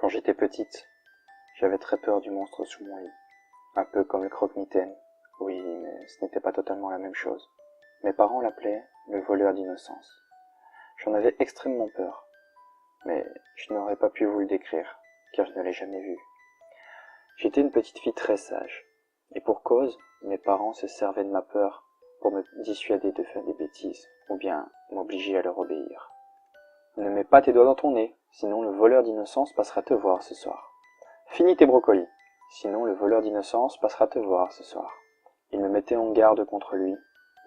Quand j'étais petite, j'avais très peur du monstre sous mon lit. Un peu comme le croque-mitaine. Oui, mais ce n'était pas totalement la même chose. Mes parents l'appelaient le voleur d'innocence. J'en avais extrêmement peur. Mais je n'aurais pas pu vous le décrire, car je ne l'ai jamais vu. J'étais une petite fille très sage. Et pour cause, mes parents se servaient de ma peur pour me dissuader de faire des bêtises, ou bien m'obliger à leur obéir. Ne mets pas tes doigts dans ton nez, sinon le voleur d'innocence passera te voir ce soir. Finis tes brocolis, sinon le voleur d'innocence passera te voir ce soir. Il me mettait en garde contre lui,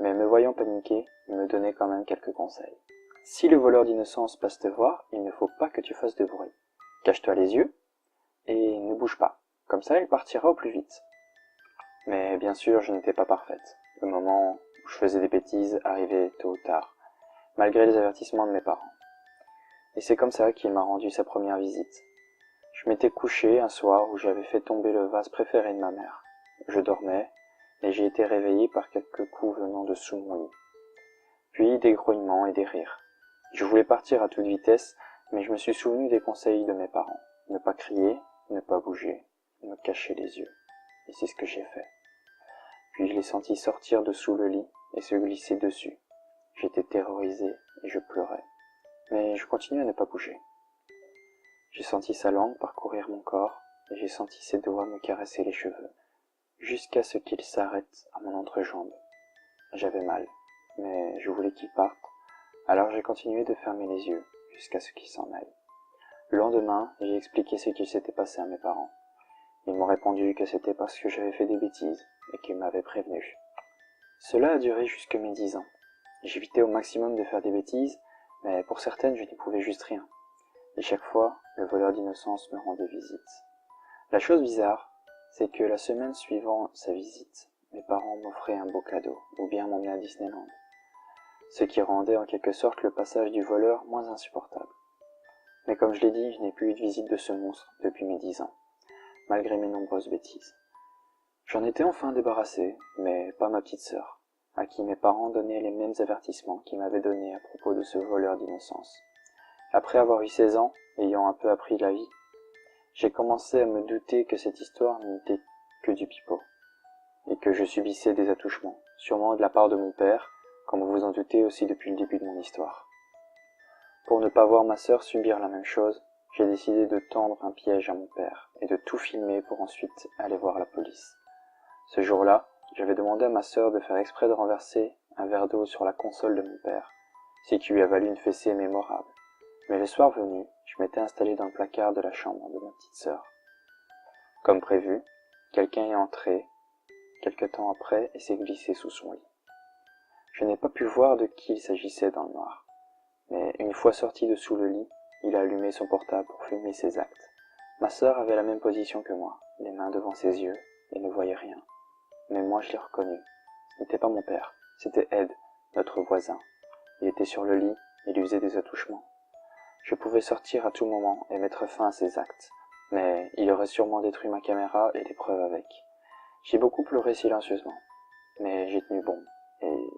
mais me voyant paniquer, il me donnait quand même quelques conseils. Si le voleur d'innocence passe te voir, il ne faut pas que tu fasses de bruit. Cache-toi les yeux et ne bouge pas, comme ça il partira au plus vite. Mais bien sûr, je n'étais pas parfaite. Le moment où je faisais des bêtises arrivait tôt ou tard, malgré les avertissements de mes parents. Et c'est comme ça qu'il m'a rendu sa première visite. Je m'étais couché un soir où j'avais fait tomber le vase préféré de ma mère. Je dormais, et j'ai été réveillé par quelques coups venant de sous mon lit. Puis des grognements et des rires. Je voulais partir à toute vitesse, mais je me suis souvenu des conseils de mes parents. Ne pas crier, ne pas bouger, me cacher les yeux. Et c'est ce que j'ai fait. Puis je l'ai senti sortir de sous le lit et se glisser dessus. J'étais terrorisé et je pleurais. Mais je continuais à ne pas bouger. J'ai senti sa langue parcourir mon corps, et j'ai senti ses doigts me caresser les cheveux, jusqu'à ce qu'il s'arrête à mon entrejambe. J'avais mal, mais je voulais qu'il parte, alors j'ai continué de fermer les yeux, jusqu'à ce qu'il s'en aille. Le lendemain, j'ai expliqué ce qui s'était passé à mes parents. Ils m'ont répondu que c'était parce que j'avais fait des bêtises, et qu'ils m'avaient prévenu. Cela a duré jusque mes 10 ans. J'évitais au maximum de faire des bêtises, mais pour certaines je n'y pouvais juste rien. Et chaque fois, le voleur d'innocence me rendait visite. La chose bizarre, c'est que la semaine suivant sa visite, mes parents m'offraient un beau cadeau, ou bien m'emmenaient à Disneyland. Ce qui rendait en quelque sorte le passage du voleur moins insupportable. Mais comme je l'ai dit, je n'ai plus eu de visite de ce monstre depuis mes 10 ans, malgré mes nombreuses bêtises. J'en étais enfin débarrassé, mais pas ma petite sœur, à qui mes parents donnaient les mêmes avertissements qu'ils m'avaient donnés à propos de ce voleur d'innocence. Après avoir eu 16 ans, ayant un peu appris la vie, j'ai commencé à me douter que cette histoire n'était que du pipeau, et que je subissais des attouchements, sûrement de la part de mon père, comme vous vous en doutez aussi depuis le début de mon histoire. Pour ne pas voir ma sœur subir la même chose, j'ai décidé de tendre un piège à mon père, et de tout filmer pour ensuite aller voir la police. Ce jour-là, j'avais demandé à ma sœur de faire exprès de renverser un verre d'eau sur la console de mon père, ce qui lui a valu une fessée mémorable. Mais le soir venu, je m'étais installé dans le placard de la chambre de ma petite sœur. Comme prévu, quelqu'un est entré, quelque temps après, et s'est glissé sous son lit. Je n'ai pas pu voir de qui il s'agissait dans le noir, mais une fois sorti de sous le lit, il a allumé son portable pour filmer ses actes. Ma sœur avait la même position que moi, les mains devant ses yeux, et ne voyait rien. Mais moi je l'ai reconnu. Ce n'était pas mon père, c'était Ed, notre voisin. Il était sur le lit, il lui faisait des attouchements. Je pouvais sortir à tout moment et mettre fin à ses actes, mais il aurait sûrement détruit ma caméra et les preuves avec. J'ai beaucoup pleuré silencieusement, mais j'ai tenu bon, et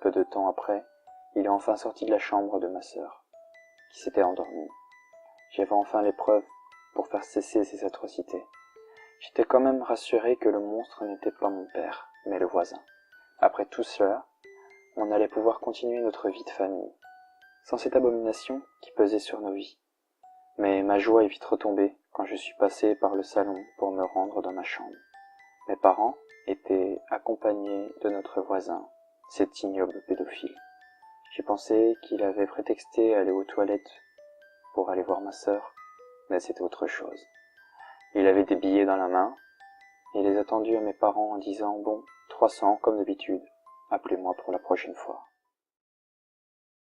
peu de temps après, il est enfin sorti de la chambre de ma sœur, qui s'était endormie. J'avais enfin les preuves pour faire cesser ces atrocités. J'étais quand même rassuré que le monstre n'était pas mon père, mais le voisin. Après tout cela, on allait pouvoir continuer notre vie de famille, sans cette abomination qui pesait sur nos vies. Mais ma joie est vite retombée quand je suis passé par le salon pour me rendre dans ma chambre. Mes parents étaient accompagnés de notre voisin, cet ignoble pédophile. J'ai pensé qu'il avait prétexté à aller aux toilettes pour aller voir ma sœur, mais c'était autre chose. Il avait des billets dans la main, et les a tendus à mes parents en disant « Bon, 300 comme d'habitude, appelez-moi pour la prochaine fois ».